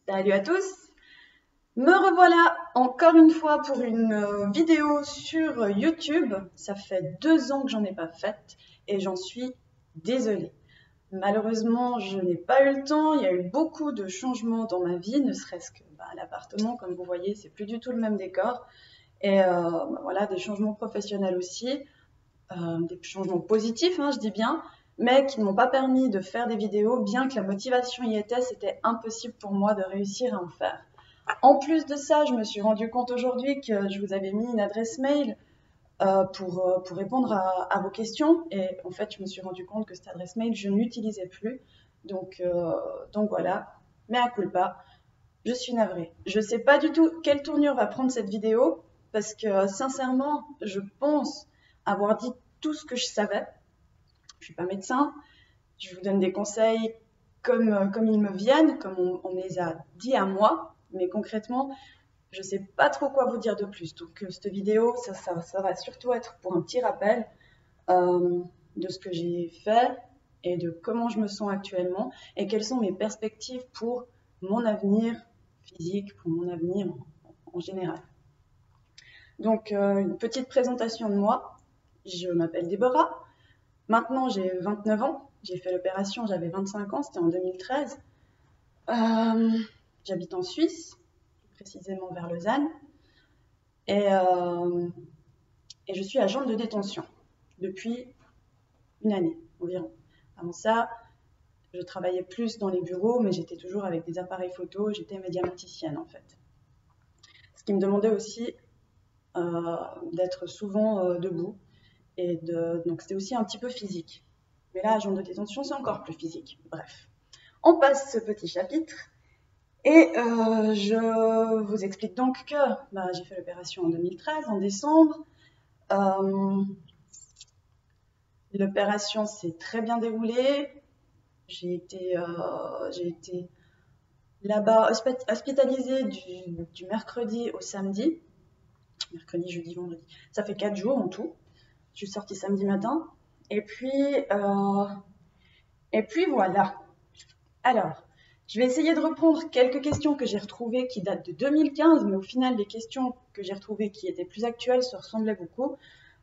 Salut à tous, me revoilà encore une fois pour une vidéo sur YouTube. Ça fait 2 ans que j'en ai pas faite et j'en suis désolée. Malheureusement, je n'ai pas eu le temps, il y a eu beaucoup de changements dans ma vie, ne serait-ce que l'appartement, comme vous voyez, c'est plus du tout le même décor. Et voilà, des changements professionnels aussi, des changements positifs, hein, je dis bien, mais qui ne m'ont pas permis de faire des vidéos, bien que la motivation y était, c'était impossible pour moi de réussir à en faire. En plus de ça, je me suis rendu compte aujourd'hui que je vous avais mis une adresse mail pour répondre à vos questions. Et en fait, je me suis rendu compte que cette adresse mail, je n'utilisais plus. Donc voilà, mea culpa, je suis navrée. Je ne sais pas du tout quelle tournure va prendre cette vidéo, parce que sincèrement, je pense avoir dit tout ce que je savais. Je ne suis pas médecin, je vous donne des conseils comme ils me viennent, comme on me les a dit à moi, mais concrètement, je ne sais pas trop quoi vous dire de plus. Donc cette vidéo, ça va surtout être pour un petit rappel euh, de ce que j'ai fait et de comment je me sens actuellement et quelles sont mes perspectives pour mon avenir physique, pour mon avenir en général. Donc une petite présentation de moi. Je m'appelle Déborah. Maintenant j'ai 29 ans. J'ai fait l'opération, j'avais 25 ans, c'était en 2013. Euh, J'habite en Suisse, précisément vers Lausanne. Et, euh, et je suis agente de détention depuis une année environ. Avant ça, je travaillais plus dans les bureaux, mais j'étais toujours avec des appareils photo, j'étais médiamaticienne en fait. Ce qui me demandait aussi d'être souvent debout, donc c'était aussi un petit peu physique. Mais là, agent de détention, c'est encore plus physique. Bref, on passe ce petit chapitre. Et je vous explique donc que j'ai fait l'opération en 2013, en décembre. Euh, L'opération s'est très bien déroulée. J'ai été là-bas hospitalisée du mercredi au samedi. Mercredi, jeudi, vendredi. Ça fait 4 jours en tout. Je suis sortie samedi matin. Et puis, euh, et puis voilà. Alors, je vais essayer de reprendre quelques questions que j'ai retrouvées qui datent de 2015, mais au final, les questions que j'ai retrouvées qui étaient plus actuelles se ressemblaient beaucoup.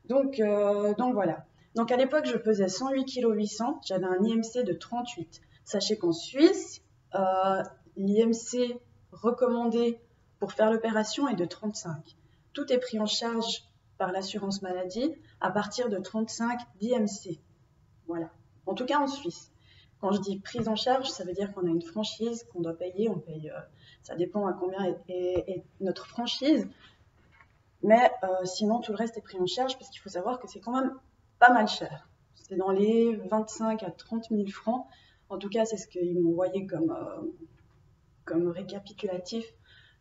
Donc voilà. Donc à l'époque, je pesais 108 kg 800, j'avais un IMC de 38. Sachez qu'en Suisse, l'IMC recommandé pour faire l'opération est de 35. Tout est pris en charge par l'assurance maladie à partir de 35 d'IMC. Voilà. En tout cas en Suisse. Quand je dis prise en charge, ça veut dire qu'on a une franchise qu'on doit payer. On paye, ça dépend à combien est notre franchise. Mais sinon, tout le reste est pris en charge parce qu'il faut savoir que c'est quand même pas mal cher. C'est dans les 25 à 30 000 francs. En tout cas, c'est ce qu'ils m'ont envoyé comme récapitulatif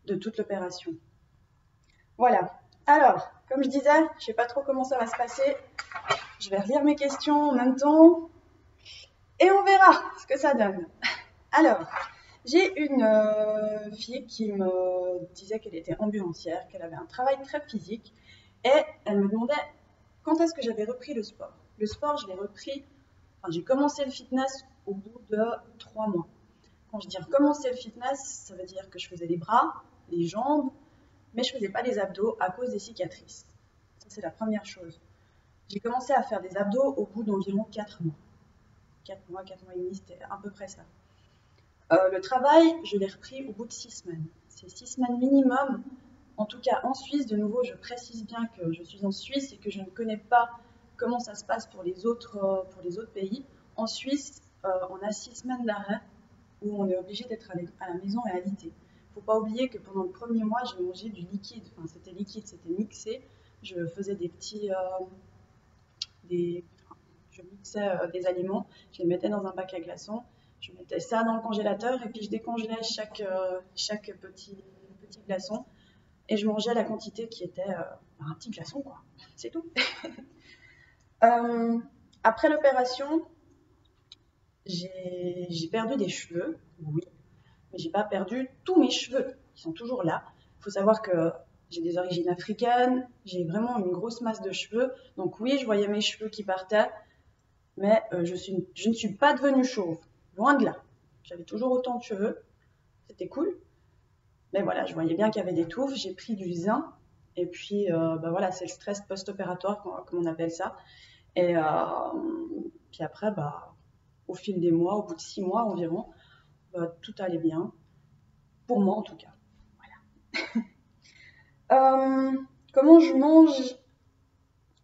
de toute l'opération. Voilà. Alors, comme je disais, je ne sais pas trop comment ça va se passer. Je vais relire mes questions en même temps et on verra ce que ça donne. Alors, j'ai une fille qui me disait qu'elle était ambulancière, qu'elle avait un travail très physique et elle me demandait quand est-ce que j'avais repris le sport. Le sport, je l'ai repris, j'ai commencé le fitness au bout de 3 mois. Quand je dis recommencer le fitness, ça veut dire que je faisais les bras, les jambes, mais je ne faisais pas les abdos à cause des cicatrices. Ça, c'est la première chose. J'ai commencé à faire des abdos au bout d'environ 4 mois. 4 mois et demi, c'était à peu près ça. Le travail, je l'ai repris au bout de 6 semaines. C'est 6 semaines minimum. En tout cas, en Suisse, de nouveau, je précise bien que je suis en Suisse et que je ne connais pas comment ça se passe pour les autres pays. En Suisse, on a 6 semaines d'arrêt où on est obligé d'être à la maison et alité. Il ne faut pas oublier que pendant le premier mois, j'ai mangé du liquide. Enfin, c'était liquide, c'était mixé. Je faisais je mixais des aliments, je les mettais dans un bac à glaçons, je mettais ça dans le congélateur et puis je décongelais chaque petit glaçon et je mangeais la quantité qui était un petit glaçon, quoi. C'est tout. Après l'opération, j'ai perdu des cheveux, oui, mais j'ai pas perdu tous mes cheveux. Ils sont toujours là. Il faut savoir que j'ai des origines africaines, j'ai vraiment une grosse masse de cheveux. Donc oui, je voyais mes cheveux qui partaient, mais je ne suis pas devenue chauve. Loin de là. J'avais toujours autant de cheveux. c'était cool. Mais voilà, je voyais bien qu'il y avait des touffes, j'ai pris du zinc, et puis voilà, c'est le stress post-opératoire, comme on appelle ça. Et puis après, au fil des mois, au bout de 6 mois environ, tout allait bien, pour moi en tout cas. Voilà. Comment je mange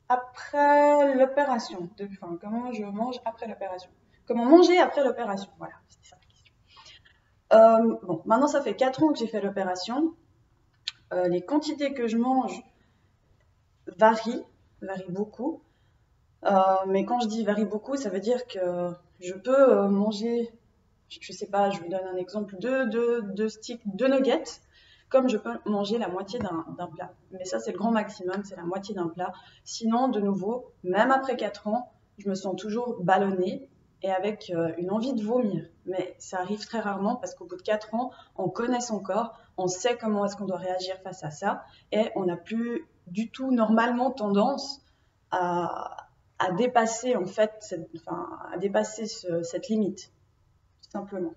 après l'opération? Enfin, comment je mange après l'opération? Comment manger après l'opération? Voilà, c'était ça la question. Bon, maintenant ça fait 4 ans que j'ai fait l'opération. Les quantités que je mange varient beaucoup. Mais quand je dis varie beaucoup, ça veut dire que je peux manger, je sais pas, je vous donne un exemple, deux sticks, 2 nuggets, comme je peux manger la moitié d'un plat. Mais ça, c'est le grand maximum, c'est la moitié d'un plat. Sinon, de nouveau, même après 4 ans, je me sens toujours ballonnée et avec une envie de vomir. Mais ça arrive très rarement parce qu'au bout de 4 ans, on connaît son corps, on sait comment est-ce qu'on doit réagir face à ça et on n'a plus du tout normalement tendance à dépasser en fait cette limite, tout simplement.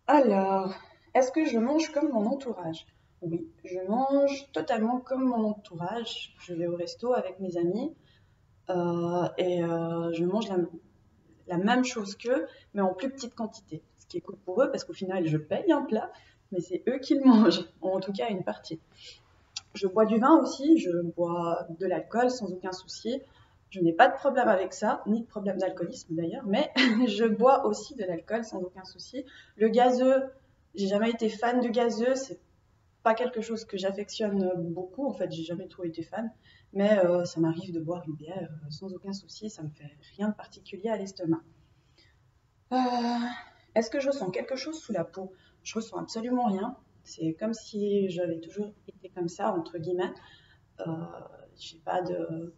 Alors, est-ce que je mange comme mon entourage? Oui, je mange totalement comme mon entourage. Je vais au resto avec mes amis je mange la même chose qu'eux, mais en plus petite quantité. Ce qui est cool pour eux parce qu'au final, je paye un plat, mais c'est eux qui le mangent, en tout cas une partie. Je bois du vin aussi, je bois de l'alcool sans aucun souci. Je n'ai pas de problème avec ça, ni de problème d'alcoolisme d'ailleurs, mais je bois aussi de l'alcool sans aucun souci. Le gazeux, j'ai jamais été fan du gazeux, c'est pas quelque chose que j'affectionne beaucoup, en fait, j'ai jamais trop été fan, mais ça m'arrive de boire une bière sans aucun souci, ça me fait rien de particulier à l'estomac. Euh, Est-ce que je sens quelque chose sous la peau? Je ressens absolument rien. C'est comme si j'avais toujours été comme ça, entre guillemets. Euh, j'ai pas de,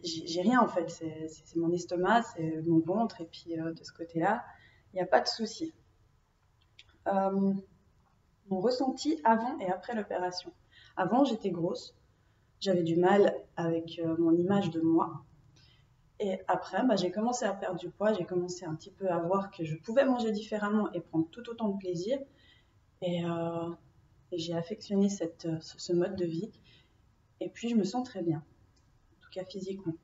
j'ai rien en fait. C'est mon estomac, c'est mon ventre, et puis de ce côté-là, il n'y a pas de souci. Euh, Mon ressenti avant et après l'opération. Avant, j'étais grosse. J'avais du mal avec mon image de moi. Et après, j'ai commencé à perdre du poids, j'ai commencé un petit peu à voir que je pouvais manger différemment et prendre tout autant de plaisir. Et, euh, et j'ai affectionné ce mode de vie. Et puis, je me sens très bien, en tout cas physiquement.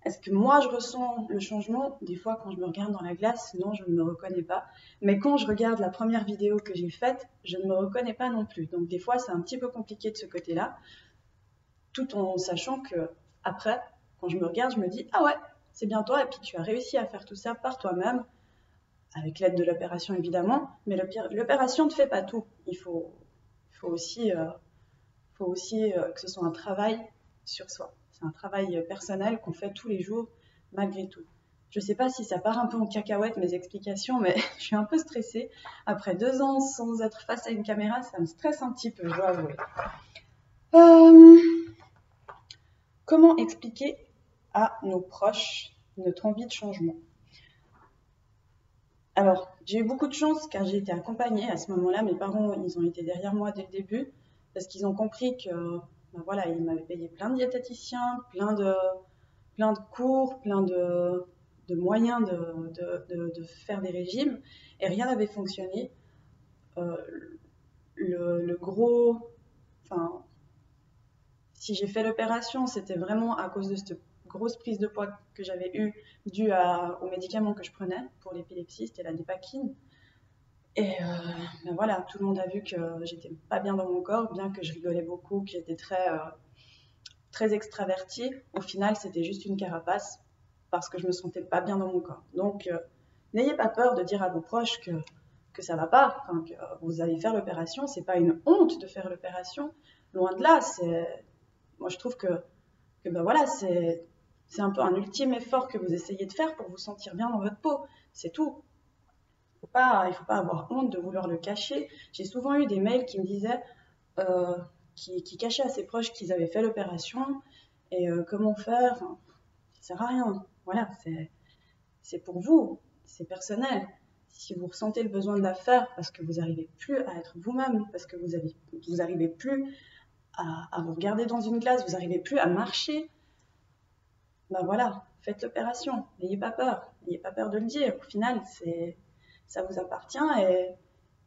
Est-ce que moi, je ressens le changement? Des fois, quand je me regarde dans la glace, non, je ne me reconnais pas. Mais quand je regarde la première vidéo que j'ai faite, je ne me reconnais pas non plus. Donc, des fois, c'est un petit peu compliqué de ce côté-là, tout en sachant que après, quand je me regarde, je me dis, ah ouais, c'est bien toi, et puis tu as réussi à faire tout ça par toi-même, avec l'aide de l'opération évidemment, mais l'opération ne fait pas tout. Il faut aussi, que ce soit un travail sur soi. C'est un travail personnel qu'on fait tous les jours, malgré tout. Je ne sais pas si ça part un peu en cacahuète mes explications, mais je suis un peu stressée. Après 2 ans sans être face à une caméra, ça me stresse un petit peu, je dois avouer. Comment expliquer à nos proches notre envie de changement? Alors, j'ai eu beaucoup de chance car j'ai été accompagnée à ce moment-là. Mes parents, ils ont été derrière moi dès le début parce qu'ils ont compris que, voilà, ils m'avaient payé plein de diététiciens, plein de cours, plein de moyens de faire des régimes et rien n'avait fonctionné. Euh, le gros, enfin, si j'ai fait l'opération, c'était vraiment à cause de cette grosse prise de poids que j'avais eue due aux médicaments que je prenais pour l'épilepsie, c'était la dépakine. Et voilà, tout le monde a vu que j'étais pas bien dans mon corps, bien que je rigolais beaucoup, que j'étais très extravertie. Au final, c'était juste une carapace parce que je me sentais pas bien dans mon corps. Donc, n'ayez pas peur de dire à vos proches que ça va pas, enfin, que vous allez faire l'opération. C'est pas une honte de faire l'opération. Loin de là, moi je trouve que voilà, c'est un peu un ultime effort que vous essayez de faire pour vous sentir bien dans votre peau. C'est tout. Il faut pas avoir honte de vouloir le cacher. J'ai souvent eu des mails qui me disaient, qui cachaient à ses proches qu'ils avaient fait l'opération et comment faire. Enfin, ça sert à rien. Voilà, c'est pour vous, c'est personnel. Si vous ressentez le besoin de la faire parce que vous n'arrivez plus à être vous-même, parce que vous n'arrivez plus à vous regarder dans une glace, vous n'arrivez plus à marcher, voilà, faites l'opération. N'ayez pas peur de le dire. Au final, ça vous appartient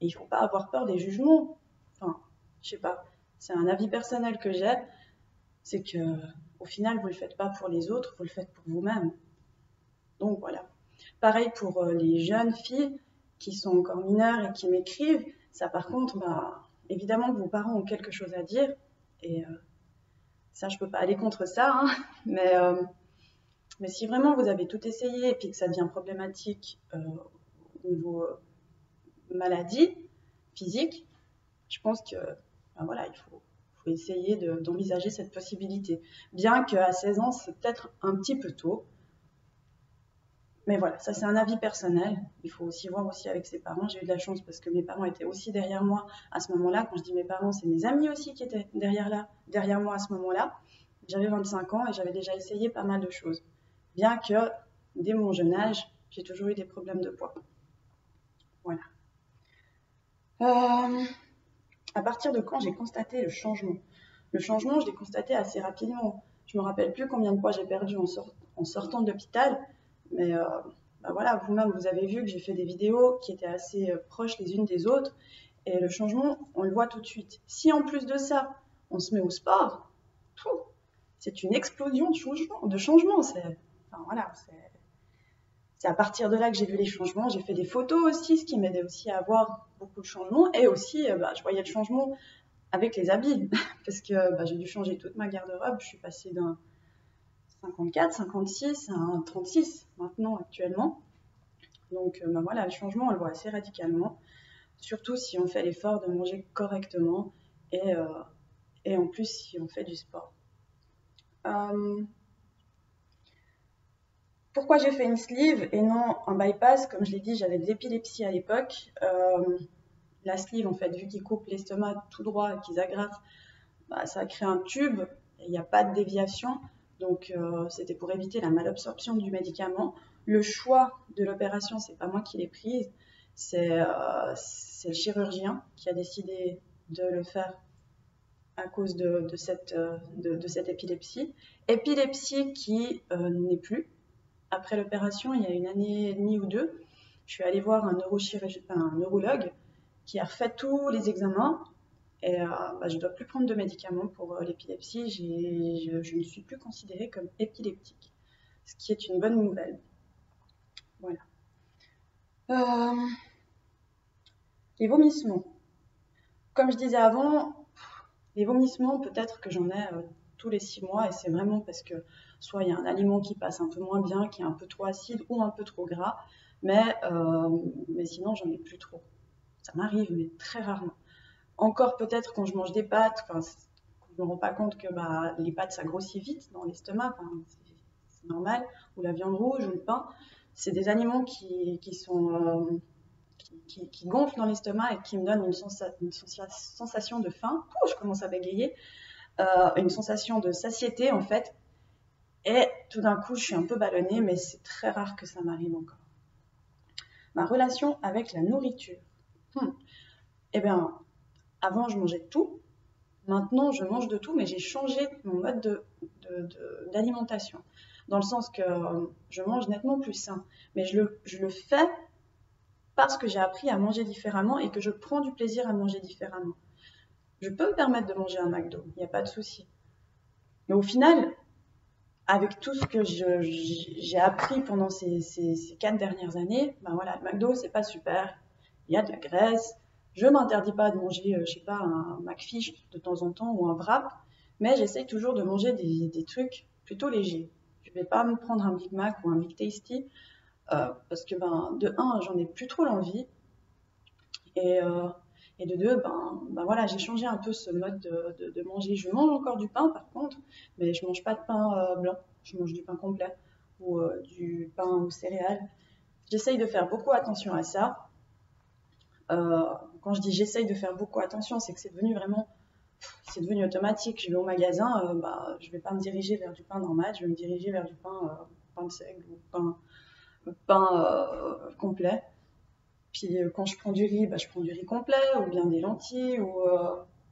Et il ne faut pas avoir peur des jugements. Enfin, je sais pas, c'est un avis personnel que j'ai, c'est que au final, vous ne le faites pas pour les autres, vous le faites pour vous-même. Donc voilà. Pareil pour les jeunes filles qui sont encore mineures et qui m'écrivent. Ça, par contre, bah, évidemment que vos parents ont quelque chose à dire. Et ça, je ne peux pas aller contre ça. Hein, mais si vraiment vous avez tout essayé et puis que ça devient problématique au niveau maladie physique, je pense que ben voilà, il faut essayer d'envisager cette possibilité. Bien qu'à 16 ans, c'est peut-être un petit peu tôt. Mais voilà, ça c'est un avis personnel. Il faut aussi voir aussi avec ses parents. J'ai eu de la chance parce que mes parents étaient aussi derrière moi à ce moment-là. Quand je dis mes parents, c'est mes amis aussi qui étaient derrière moi à ce moment-là. J'avais 25 ans et j'avais déjà essayé pas mal de choses. Bien que, dès mon jeune âge, j'ai toujours eu des problèmes de poids. Voilà. À partir de quand j'ai constaté le changement? Le changement, je l'ai constaté assez rapidement. Je me rappelle plus combien de poids j'ai perdu en sortant de l'hôpital, mais bah voilà, vous-même, vous avez vu que j'ai fait des vidéos qui étaient assez proches les unes des autres, et le changement, on le voit tout de suite. Si en plus de ça, on se met au sport, c'est une explosion de changement. Enfin, voilà, c'est à partir de là que j'ai vu les changements. J'ai fait des photos aussi, ce qui m'aidait aussi à voir beaucoup de changements. Et aussi, bah, je voyais le changement avec les habits, parce que bah, j'ai dû changer toute ma garde-robe. Je suis passée d'un 54, 56 à un 36 maintenant, actuellement. Donc bah, voilà, le changement, on le voit assez radicalement. Surtout si on fait l'effort de manger correctement et en plus si on fait du sport. Pourquoi j'ai fait une sleeve et non un bypass? Comme je l'ai dit, j'avais de l'épilepsie à l'époque. La sleeve, en fait, vu qu'ils coupent l'estomac tout droit et qu'ils agrafent, bah, ça crée un tube et il n'y a pas de déviation. Donc, c'était pour éviter la malabsorption du médicament. Le choix de l'opération, c'est pas moi qui l'ai prise, c'est le chirurgien qui a décidé de le faire à cause de cette épilepsie. Épilepsie qui n'est plus. Après l'opération, il y a une année et demie ou deux, je suis allée voir un neurologue qui a refait tous les examens et bah, je ne dois plus prendre de médicaments pour l'épilepsie. Je ne suis plus considérée comme épileptique, ce qui est une bonne nouvelle. Voilà. Les vomissements. Comme je disais avant, les vomissements, peut-être que j'en ai tous les 6 mois et c'est vraiment parce que soit il y a un aliment qui passe un peu moins bien, qui est un peu trop acide ou un peu trop gras, mais sinon j'en ai plus trop. Ça m'arrive, mais très rarement. Encore peut-être quand je mange des pâtes, je ne me rends pas compte que bah, les pâtes ça grossit vite dans l'estomac, c'est normal, ou la viande rouge ou le pain. C'est des aliments qui gonflent dans l'estomac et qui me donnent une sensation de faim. Je commence à bégayer. Une sensation de satiété en fait. Et tout d'un coup, je suis un peu ballonnée, mais c'est très rare que ça m'arrive encore. Ma relation avec la nourriture. Eh bien, avant, je mangeais de tout. Maintenant, je mange de tout, mais j'ai changé mon mode d'alimentation. Dans le sens que je mange nettement plus sain. Mais je le fais parce que j'ai appris à manger différemment et que je prends du plaisir à manger différemment. Je peux me permettre de manger un McDo, il n'y a pas de souci. Mais au final, avec tout ce que j'ai appris pendant ces 4 dernières années, ben voilà, le McDo, c'est pas super. Il y a de la graisse. Je m'interdis pas de manger, je sais pas, un McFish de temps en temps ou un wrap, mais j'essaye toujours de manger des trucs plutôt légers. Je vais pas me prendre un Big Mac ou un Big Tasty parce que de un, j'en ai plus trop l'envie et de deux, voilà, j'ai changé un peu ce mode de manger. Je mange encore du pain par contre, mais je mange pas de pain blanc, je mange du pain complet ou du pain aux céréales. J'essaye de faire beaucoup attention à ça. Quand je dis j'essaye de faire beaucoup attention, c'est que c'est devenu automatique. Je vais au magasin, je vais pas me diriger vers du pain normal, je vais me diriger vers du pain de seigle ou pain complet. Puis quand je prends du riz, je prends du riz complet ou bien des lentilles ou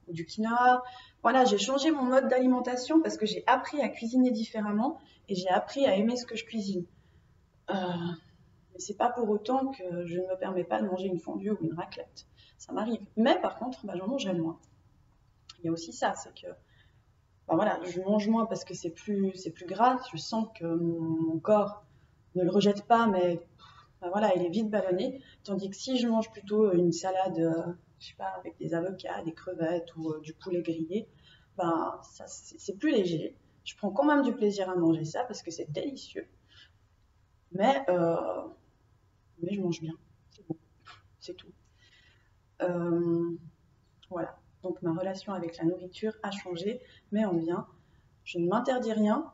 du quinoa. Voilà, j'ai changé mon mode d'alimentation parce que j'ai appris à cuisiner différemment et j'ai appris à aimer ce que je cuisine. Mais c'est pas pour autant que je ne me permets pas de manger une fondue ou une raclette. ça m'arrive. Mais par contre, j'en mangerai moins. Il y a aussi ça, c'est que voilà, je mange moins parce que c'est plus gras. Je sens que mon corps ne le rejette pas, mais voilà, il est vite ballonné. Tandis que si je mange plutôt une salade, je sais pas, avec des avocats, des crevettes ou du poulet grillé, ça c'est plus léger. Je prends quand même du plaisir à manger ça parce que c'est délicieux. Mais je mange bien, c'est bon, c'est tout. Voilà. Donc ma relation avec la nourriture a changé, mais en bien. Je ne m'interdis rien.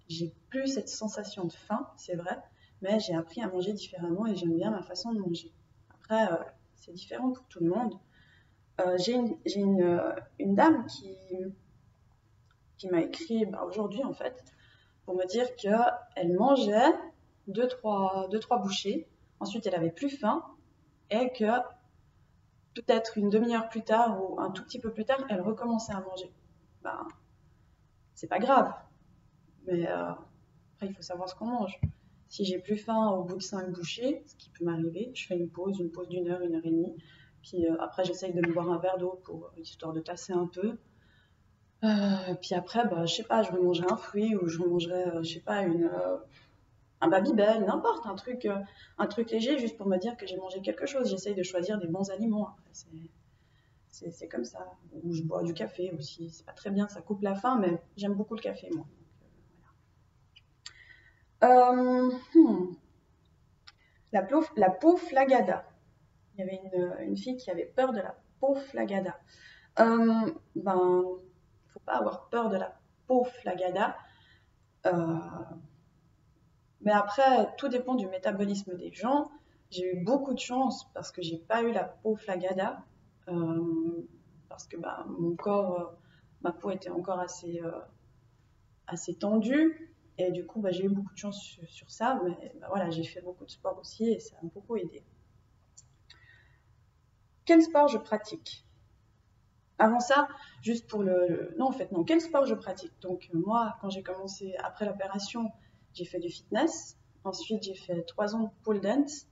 J'ai plus cette sensation de faim, c'est vrai, mais j'ai appris à manger différemment et j'aime bien ma façon de manger. Après, c'est différent pour tout le monde. J'ai une dame qui m'a écrit aujourd'hui en fait pour me dire qu'elle mangeait deux, trois bouchées, ensuite elle avait plus faim et que peut-être une demi-heure plus tard ou un tout petit peu plus tard, elle recommençait à manger. C'est pas grave, mais après il faut savoir ce qu'on mange. Si j'ai plus faim au bout de 5 bouchées, ce qui peut m'arriver, je fais une pause d'une heure, 1 heure et demie. Puis après, j'essaye de me boire un verre d'eau histoire de tasser un peu. Puis après, je sais pas, je remangerai un fruit ou je remangerai, je sais pas, un Babybel, n'importe, un truc léger juste pour me dire que j'ai mangé quelque chose. J'essaye de choisir des bons aliments. Après, c'est comme ça. Ou je bois du café aussi. C'est pas très bien, ça coupe la faim, mais j'aime beaucoup le café, moi. La peau flagada. Il y avait une fille qui avait peur de la peau flagada. Faut pas avoir peur de la peau flagada. Mais après, tout dépend du métabolisme des gens. J'ai eu beaucoup de chance parce que j'ai pas eu la peau flagada. Parce que mon corps, ma peau était encore assez tendue. Et du coup, j'ai eu beaucoup de chance sur ça. Mais voilà, j'ai fait beaucoup de sport aussi et ça m'a beaucoup aidé. Quel sport je pratique? Avant ça, juste pour non, en fait, non. Quel sport je pratique? Donc, moi, quand j'ai commencé après l'opération, j'ai fait du fitness. Ensuite, j'ai fait 3 ans de pole dance.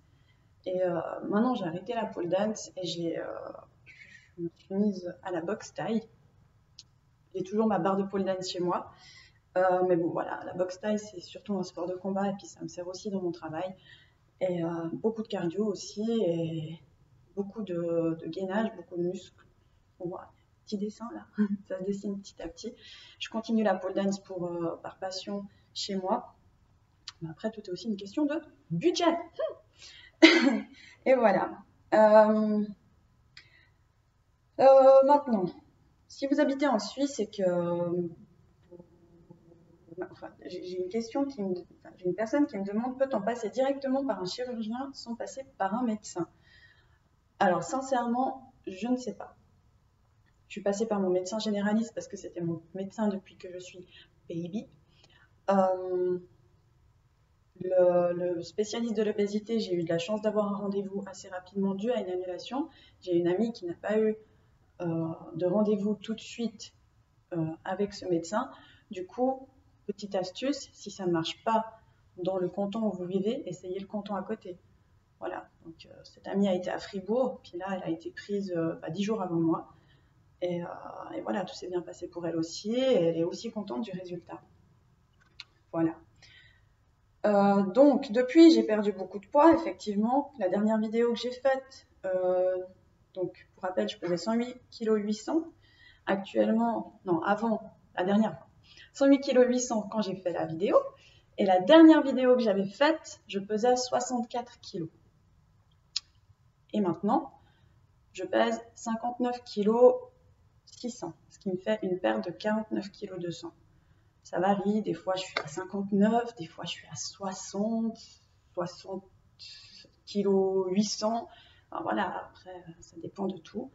Et maintenant, j'ai arrêté la pole dance et je me suis mise à la boxe thaï. J'ai toujours ma barre de pole dance chez moi. Mais bon, voilà, la boxe thaï, c'est surtout un sport de combat et puis ça me sert aussi dans mon travail. Et beaucoup de cardio aussi et beaucoup de gainage, beaucoup de muscles. On voit petit dessin là, ça se dessine petit à petit. Je continue la pole dance par passion chez moi. Mais après, tout est aussi une question de budget. Et voilà. Maintenant, si vous habitez en Suisse et que j'ai une personne qui me demande peut-on passer directement par un chirurgien sans passer par un médecin? Alors sincèrement, je ne sais pas. Je suis passée par mon médecin généraliste parce que c'était mon médecin depuis que je suis baby. Le spécialiste de l'obésité, j'ai eu de la chance d'avoir un rendez-vous assez rapidement dû à une annulation. J'ai une amie qui n'a pas eu de rendez-vous tout de suite avec ce médecin. Du coup, petite astuce, si ça ne marche pas dans le canton où vous vivez, essayez le canton à côté. Voilà, donc cette amie a été à Fribourg, puis là, elle a été prise 10 jours avant moi. Et voilà, tout s'est bien passé pour elle aussi, et elle est aussi contente du résultat. Voilà. Donc, depuis, j'ai perdu beaucoup de poids, effectivement. La dernière vidéo que j'ai faite, donc, pour rappel, je pesais 108 kg 800. Actuellement, non, avant, la dernière fois, 108 kg 800 quand j'ai fait la vidéo. Et la dernière vidéo que j'avais faite, je pesais 64 kg. Et maintenant, je pèse 59 kg 600, ce qui me fait une perte de 49 kg 200. Ça varie, des fois je suis à 59, des fois je suis à 60 kg 800. Enfin, voilà, après ça dépend de tout.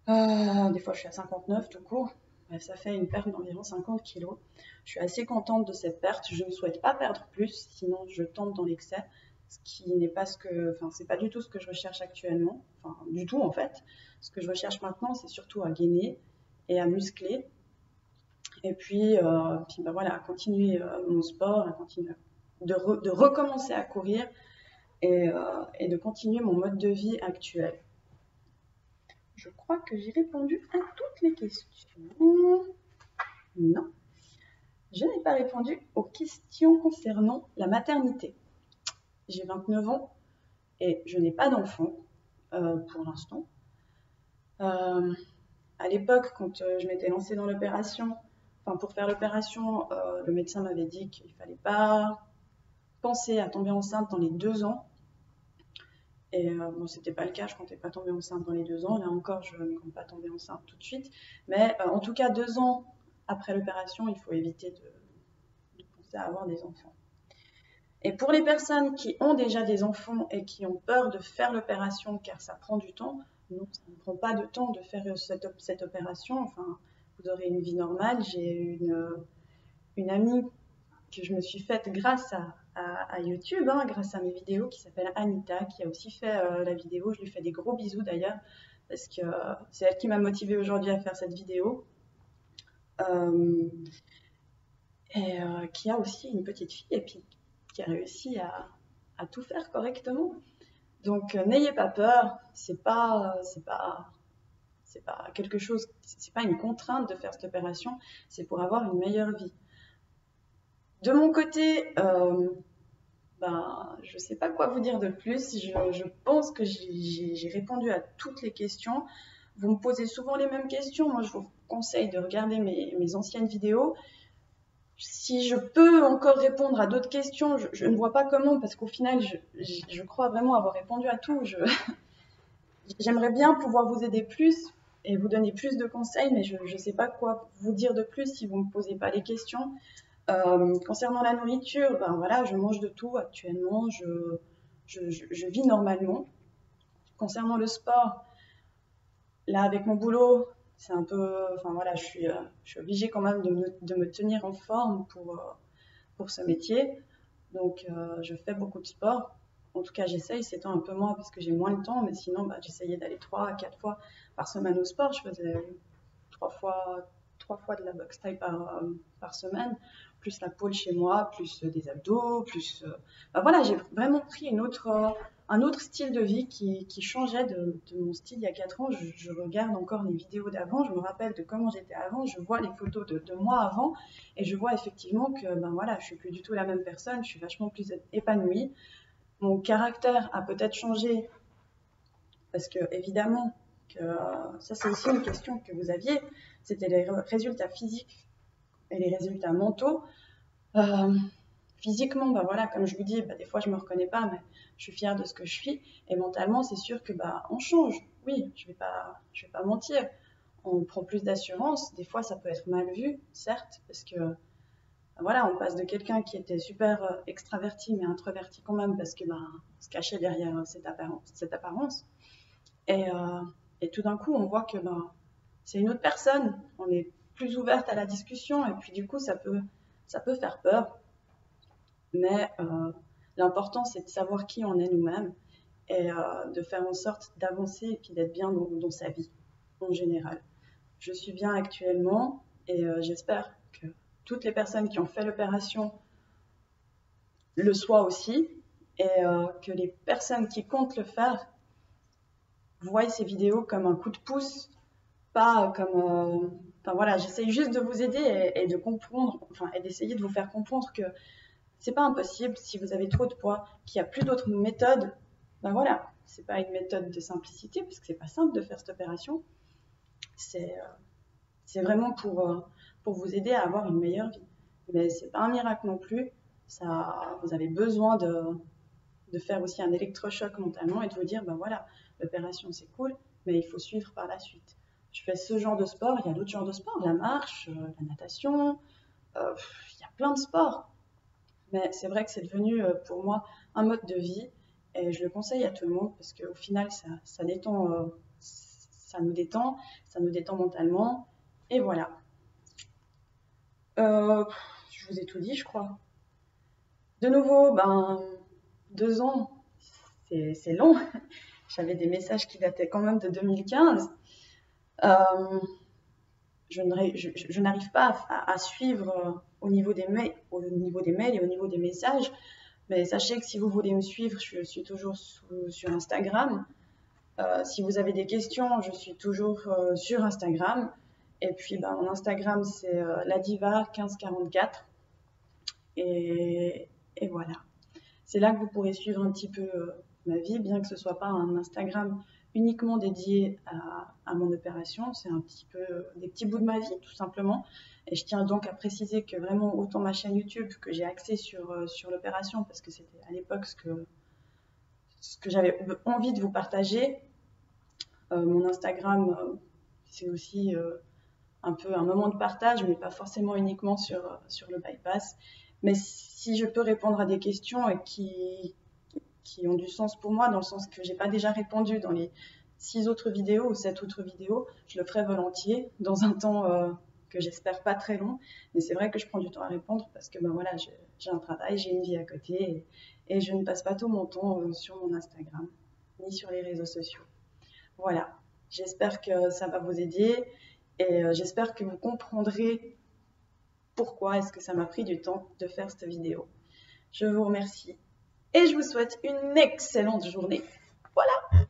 Des fois je suis à 59 tout court. Ça fait une perte d'environ 50 kg. Je suis assez contente de cette perte. Je ne souhaite pas perdre plus, sinon je tombe dans l'excès, ce qui n'est pas c'est pas du tout ce que je recherche actuellement. Enfin, du tout en fait. Ce que je recherche maintenant, c'est surtout à gainer et à muscler. Et puis voilà, à continuer mon sport, à continuer de recommencer à courir et de continuer mon mode de vie actuel. je crois que j'ai répondu à toutes les questions. Non, je n'ai pas répondu aux questions concernant la maternité. J'ai 29 ans et je n'ai pas d'enfant pour l'instant. À l'époque, quand je m'étais lancée dans l'opération, enfin pour faire l'opération, le médecin m'avait dit qu'il ne fallait pas penser à tomber enceinte dans les 2 ans. Et bon, c'était pas le cas, je comptais pas tomber enceinte dans les 2 ans. Là encore, je ne compte pas tomber enceinte tout de suite. Mais en tout cas, 2 ans après l'opération, il faut éviter de penser à avoir des enfants. Et pour les personnes qui ont déjà des enfants et qui ont peur de faire l'opération car ça prend du temps, non, ça ne prend pas de temps de faire cette opération. Enfin, vous aurez une vie normale. J'ai une amie que je me suis faite grâce à YouTube, hein, grâce à mes vidéos, qui s'appelle Anita, qui a aussi fait la vidéo. Je lui fais des gros bisous d'ailleurs, parce que c'est elle qui m'a motivée aujourd'hui à faire cette vidéo. Et qui a aussi une petite fille et puis qui a réussi à tout faire correctement. Donc n'ayez pas peur, c'est pas quelque chose, c'est pas une contrainte de faire cette opération, c'est pour avoir une meilleure vie. De mon côté, je sais pas quoi vous dire de plus. Je pense que j'ai répondu à toutes les questions. Vous me posez souvent les mêmes questions. Moi, je vous conseille de regarder mes anciennes vidéos. Si je peux encore répondre à d'autres questions, je ne vois pas comment, parce qu'au final, je crois vraiment avoir répondu à tout. J'aimerais bien pouvoir vous aider plus et vous donner plus de conseils, mais je ne sais pas quoi vous dire de plus si vous ne me posez pas les questions. Concernant la nourriture, ben voilà, je mange de tout actuellement, je vis normalement. Concernant le sport, là avec mon boulot, c'est un peu, enfin voilà, je suis obligée quand même de me tenir en forme pour ce métier. Donc je fais beaucoup de sport. En tout cas, j'essaye, c'est temps un peu moins parce que j'ai moins de temps, mais sinon, j'essayais d'aller 3 à 4 fois par semaine au sport. Je faisais 3 fois de la boxe thaï par semaine, plus la pole chez moi, plus des abdos, plus... voilà, j'ai vraiment pris un autre style de vie qui changeait de mon style il y a 4 ans. Je regarde encore les vidéos d'avant, je me rappelle de comment j'étais avant, je vois les photos de moi avant, et je vois effectivement que voilà, je suis plus du tout la même personne, je suis vachement plus épanouie. Mon caractère a peut-être changé, parce que évidemment, ça c'est aussi une question que vous aviez, c'était les résultats physiques et les résultats mentaux. Physiquement, voilà, comme je vous dis, des fois je me reconnais pas, mais je suis fière de ce que je suis. Et mentalement, c'est sûr que on change. Oui, je vais pas mentir. On prend plus d'assurance. Des fois, ça peut être mal vu, certes, parce que voilà, on passe de quelqu'un qui était super extraverti, mais introverti quand même, parce que se cachait derrière cette apparence. Et tout d'un coup, on voit que c'est une autre personne. On est plus ouverte à la discussion, et puis du coup, ça peut faire peur. Mais l'important, c'est de savoir qui on est nous-mêmes et de faire en sorte d'avancer et puis d'être bien dans sa vie en général. Je suis bien actuellement et j'espère que toutes les personnes qui ont fait l'opération le soient aussi et que les personnes qui comptent le faire voient ces vidéos comme un coup de pouce, pas comme... voilà, j'essaye juste de vous aider et de comprendre, et d'essayer de vous faire comprendre que c'est pas impossible si vous avez trop de poids, qu'il n'y a plus d'autres méthodes. Voilà, c'est pas une méthode de simplicité parce que c'est pas simple de faire cette opération. C'est vraiment pour vous aider à avoir une meilleure vie. Mais c'est pas un miracle non plus. Vous avez besoin de faire aussi un électrochoc mentalement et de vous dire voilà, l'opération c'est cool, mais il faut suivre par la suite. Je fais ce genre de sport, il y a d'autres genres de sport, la marche, la natation, il y a plein de sports. Mais c'est vrai que c'est devenu pour moi un mode de vie et je le conseille à tout le monde parce qu'au final, ça détend, ça nous détend mentalement et voilà. Je vous ai tout dit, je crois. De nouveau, 2 ans, c'est long. J'avais des messages qui dataient quand même de 2015. Je n'arrive pas à suivre au niveau des mails et au niveau des messages. Mais sachez que si vous voulez me suivre, je suis toujours sur Instagram. Si vous avez des questions, je suis toujours sur Instagram. Et puis, mon Instagram, c'est ladiva1544. Et voilà. C'est là que vous pourrez suivre un petit peu ma vie, bien que ce ne soit pas un Instagram uniquement dédié à mon opération. C'est un petit peu des petits bouts de ma vie, tout simplement. Et je tiens donc à préciser que vraiment, autant ma chaîne YouTube que j'ai axée sur l'opération, parce que c'était à l'époque ce que j'avais envie de vous partager. Mon Instagram, c'est aussi un peu un moment de partage, mais pas forcément uniquement sur le bypass. Mais si je peux répondre à des questions qui ont du sens pour moi, dans le sens que j'ai pas déjà répondu dans les 6 autres vidéos ou 7 autres vidéos, je le ferai volontiers dans un temps que j'espère pas très long. Mais c'est vrai que je prends du temps à répondre parce que voilà, j'ai un travail, j'ai une vie à côté et je ne passe pas tout mon temps sur mon Instagram ni sur les réseaux sociaux. Voilà, j'espère que ça va vous aider et j'espère que vous comprendrez pourquoi est-ce que ça m'a pris du temps de faire cette vidéo. Je vous remercie et je vous souhaite une excellente journée. Voilà!